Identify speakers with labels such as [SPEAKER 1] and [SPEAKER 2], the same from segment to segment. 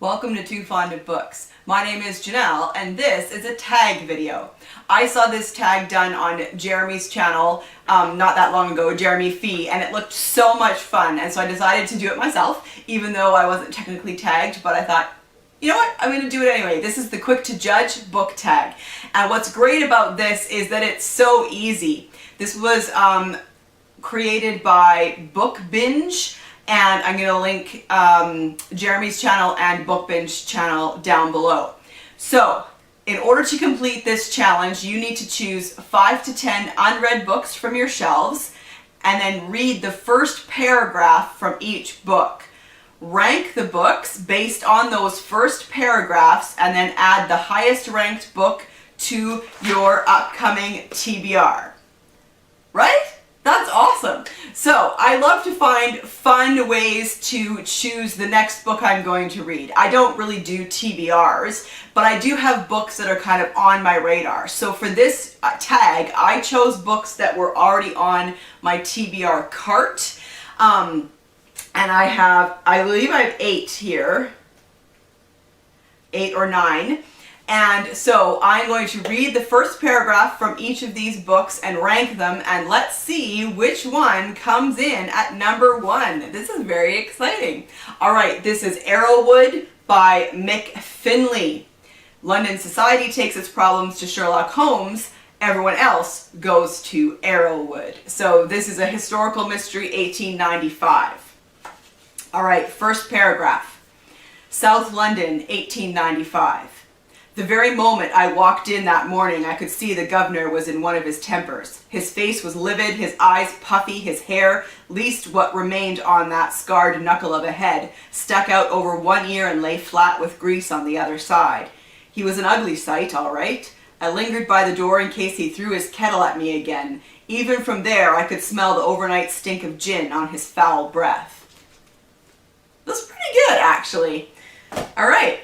[SPEAKER 1] Welcome to Too Fond of Books. My name is Janelle and this is a tag video. I saw this tag done on Jeremy's channel not that long ago, Jeremy Fee, and it looked so much fun, and so I decided to do it myself, even though I wasn't technically tagged, but I thought, you know what, I'm going to do it anyway. This is the Quick to Judge book tag, and what's great about this is that it's so easy. This was created by Book Binge, and I'm going to link Jeremy's channel and Book Binge channel down below. So, in order to complete this challenge, you need to choose 5 to 10 unread books from your shelves, and then read the first paragraph from each book. Rank the books based on those first paragraphs, and then add the highest ranked book to your upcoming TBR. Right? That's awesome. So I love to find fun ways to choose the next book I'm going to read. I don't really do TBRs, but I do have books that are kind of on my radar. So for this tag, I chose books that were already on my TBR cart. And I believe I have 8 here. 8 or 9. And so I'm going to read the first paragraph from each of these books and rank them, and let's see which one comes in at number 1. This is very exciting. All right, this is Arrowwood by Mick Finlay. London society takes its problems to Sherlock Holmes. Everyone else goes to Arrowwood. So this is a historical mystery, 1895. All right, first paragraph. South London, 1895. The very moment I walked in that morning, I could see the governor was in one of his tempers. His face was livid, his eyes puffy, his hair, least what remained on that scarred knuckle of a head, stuck out over one ear and lay flat with grease on the other side. He was an ugly sight, all right. I lingered by the door in case he threw his kettle at me again. Even from there, I could smell the overnight stink of gin on his foul breath. That's pretty good, actually. All right.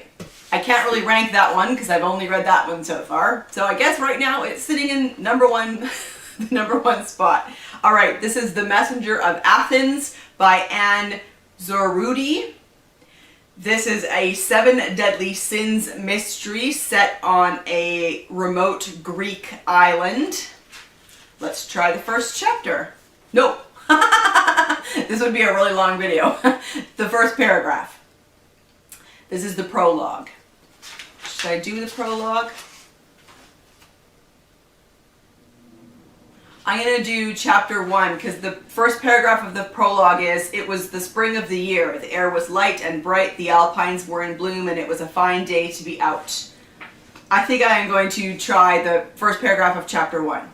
[SPEAKER 1] I can't really rank that one because I've only read that one so far. So I guess right now it's sitting in number 1, the number 1 spot. All right, this is The Messenger of Athens by Zouroudi. This is a 7 Deadly Sins mystery set on a remote Greek island. Let's try the first chapter. Nope. This would be a really long video. The first paragraph. This is the prologue. Should I do the prologue? I'm going to do chapter 1 because the first paragraph of the prologue is, it was the spring of the year. The air was light and bright, the alpines were in bloom, and it was a fine day to be out. I think I am going to try the first paragraph of chapter 1.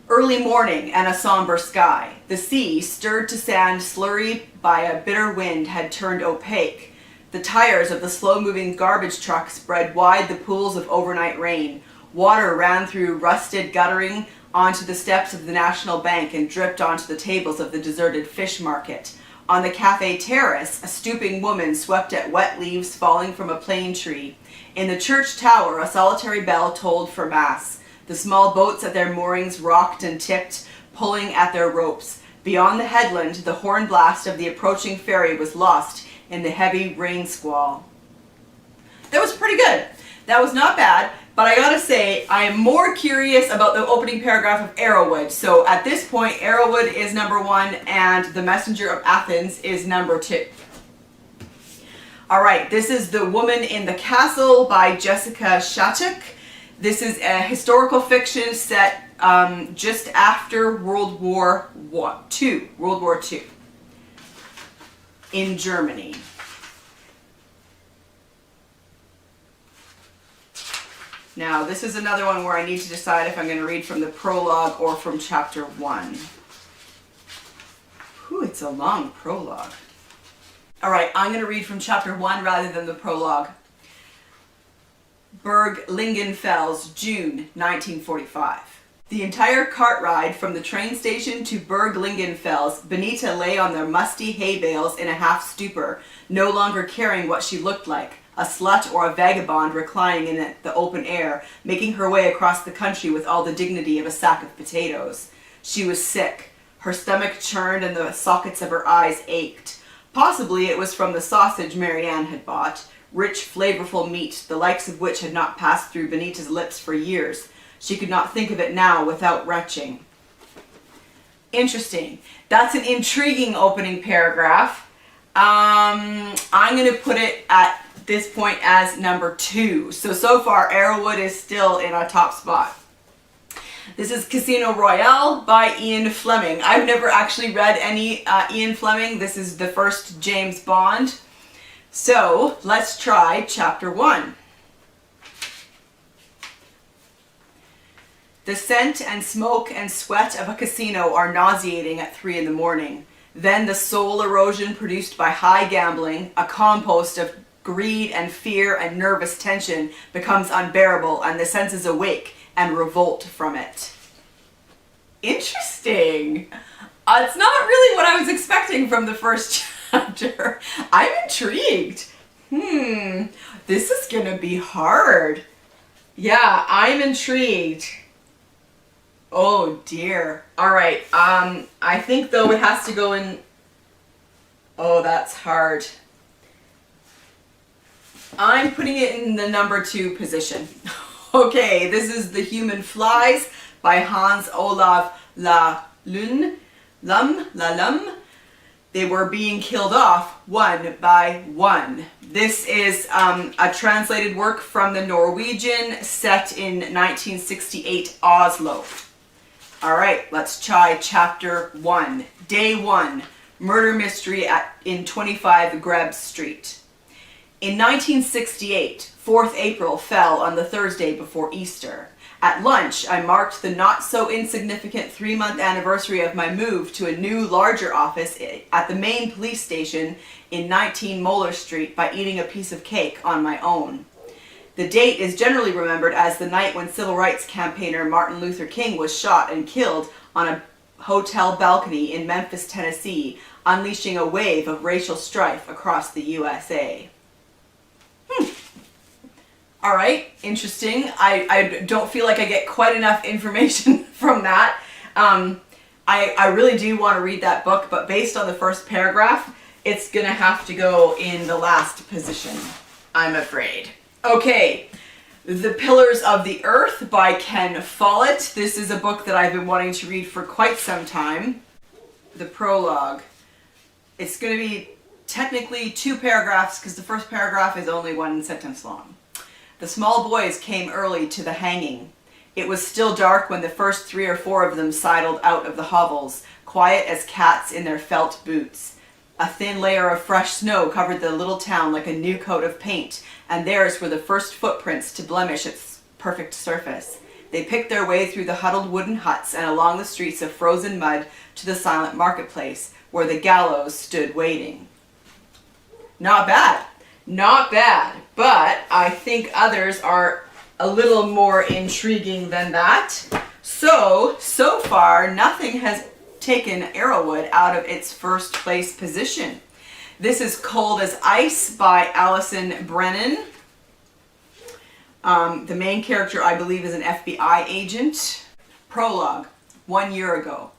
[SPEAKER 1] Early morning and a somber sky. The sea, stirred to sand slurry by a bitter wind, had turned opaque. The tires of the slow-moving garbage truck spread wide the pools of overnight rain. Water ran through rusted guttering onto the steps of the National Bank and dripped onto the tables of the deserted fish market. On the cafe terrace, a stooping woman swept at wet leaves falling from a plane tree. In the church tower, a solitary bell tolled for mass. The small boats at their moorings rocked and tipped, pulling at their ropes. Beyond the headland, the horn blast of the approaching ferry was lost in the heavy rain squall. That was pretty good. That was not bad, but I gotta say, I am more curious about the opening paragraph of Arrowwood. So at this point, Arrowwood is number 1 and The Messenger of Athens is number 2. All right, this is The Woman in the Castle by Jessica Shattuck. This is a historical fiction set just after World War II. In Germany. Now, this is another one where I need to decide if I'm going to read from the prologue or from chapter 1. Whew, it's a long prologue. All right, I'm going to read from chapter 1 rather than the prologue. Berg Lingenfels, June 1945. The entire cart ride from the train station to Berg Lingenfels, Benita lay on their musty hay bales in a half stupor, no longer caring what she looked like, a slut or a vagabond reclining in the open air, making her way across the country with all the dignity of a sack of potatoes. She was sick. Her stomach churned and the sockets of her eyes ached. Possibly it was from the sausage Marianne had bought, rich, flavorful meat, the likes of which had not passed through Benita's lips for years. She could not think of it now without retching. Interesting. That's an intriguing opening paragraph. I'm going to put it at this point as number 2. So far, Arrowwood is still in our top spot. This is Casino Royale by Ian Fleming. I've never actually read any Ian Fleming. This is the first James Bond. So let's try chapter 1. The scent and smoke and sweat of a casino are nauseating at 3 in the morning. Then the soul erosion produced by high gambling, a compost of greed and fear and nervous tension, becomes unbearable, and the senses awake and revolt from it. Interesting. It's not really what I was expecting from the first chapter. I'm intrigued. This is gonna be hard. Yeah, I'm intrigued. Oh dear. All right. I think though it has to go in. Oh, that's hard. I'm putting it in the number 2 position. Okay, this is The Human Flies by Hans Olav Lahlum. They were being killed off one by one. This is a translated work from the Norwegian, set in 1968 Oslo. All right, let's try chapter 1. Day 1, murder mystery in 25 Greb Street. In 1968, 4th April fell on the Thursday before Easter. At lunch, I marked the not-so-insignificant 3-month anniversary of my move to a new, larger office at the main police station in 19 Moeller Street by eating a piece of cake on my own. The date is generally remembered as the night when civil rights campaigner Martin Luther King was shot and killed on a hotel balcony in Memphis, Tennessee, unleashing a wave of racial strife across the USA. All right, interesting. I don't feel like I get quite enough information from that. I really do want to read that book, but based on the first paragraph, it's going to have to go in the last position, I'm afraid. Okay, The Pillars of the Earth by Ken Follett. This is a book that I've been wanting to read for quite some time. The prologue. It's going to be technically 2 paragraphs because the first paragraph is only 1 sentence long. The small boys came early to the hanging. It was still dark when the first 3 or 4 of them sidled out of the hovels, quiet as cats in their felt boots. A thin layer of fresh snow covered the little town like a new coat of paint, and theirs were the first footprints to blemish its perfect surface. They picked their way through the huddled wooden huts and along the streets of frozen mud to the silent marketplace, where the gallows stood waiting. Not bad. Not bad, but I think others are a little more intriguing than that. So far, nothing has taken Arrowwood out of its first place position. This is Cold as Ice by Allison Brennan. The main character, I believe, is an FBI agent. Prologue. 1 year ago.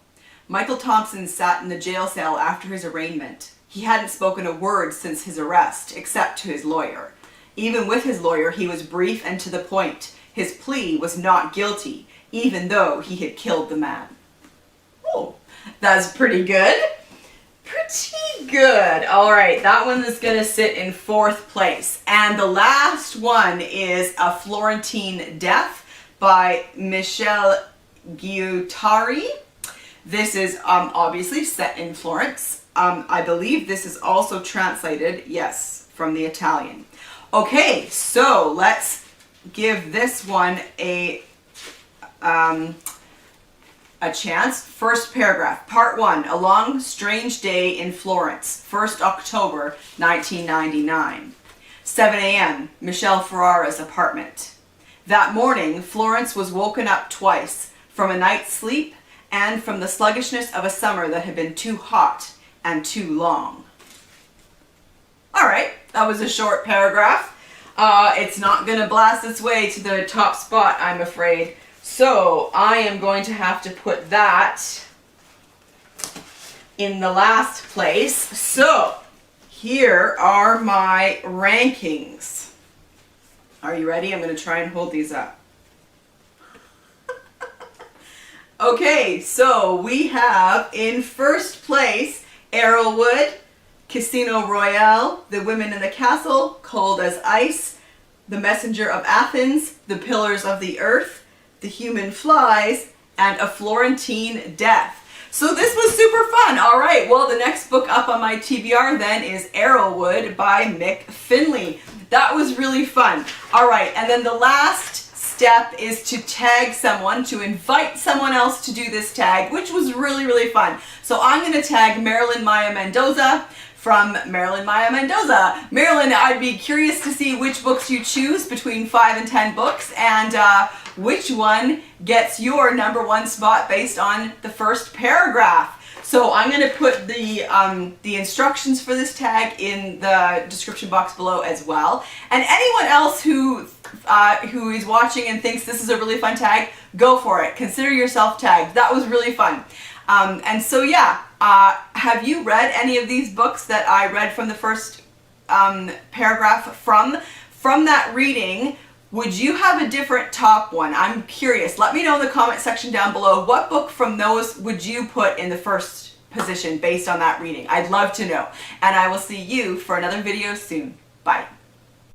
[SPEAKER 1] Michael Thompson sat in the jail cell after his arraignment. He hadn't spoken a word since his arrest, except to his lawyer. Even with his lawyer, he was brief and to the point. His plea was not guilty, even though he had killed the man. Oh, that's pretty good. Pretty good. All right, that one is going to sit in 4th place. And the last one is A Florentine Death by Michele Giuttari. This is obviously set in Florence. I believe this is also translated, yes, from the Italian. Okay, so let's give this one a chance. First paragraph, part 1, A Long Strange Day in Florence, 1st October 1999. 7 a.m., Michele Ferrara's apartment. That morning, Florence was woken up twice, from a night's sleep and from the sluggishness of a summer that had been too hot and too long. All right, that was a short paragraph. It's not going to blast its way to the top spot, I'm afraid. So I am going to have to put that in the last place. So here are my rankings. Are you ready? I'm going to try and hold these up. Okay, so we have in first place Arrowwood, Casino Royale, The Women in the Castle, Cold as Ice, The Messenger of Athens, The Pillars of the Earth, The Human Flies, and A Florentine Death. So this was super fun. All right, well, the next book up on my TBR then is Arrowwood by Mick Finlay. That was really fun. All right, and then the last step is to tag someone, to invite someone else to do this tag, which was really, really fun. So I'm going to tag Marilyn Maya Mendoza from Marilyn Maya Mendoza. Marilyn, I'd be curious to see which books you choose between 5 and 10 books, and which one gets your #1 spot based on the first paragraph. So I'm going to put the instructions for this tag in the description box below as well. And anyone else who is watching and thinks this is a really fun tag, go for it. Consider yourself tagged. That was really fun. And so yeah, have you read any of these books that I read from the first paragraph from that reading? Would you have a different top one? I'm curious. Let me know in the comment section down below. What book from those would you put in the first position based on that reading? I'd love to know. And I will see you for another video soon. Bye.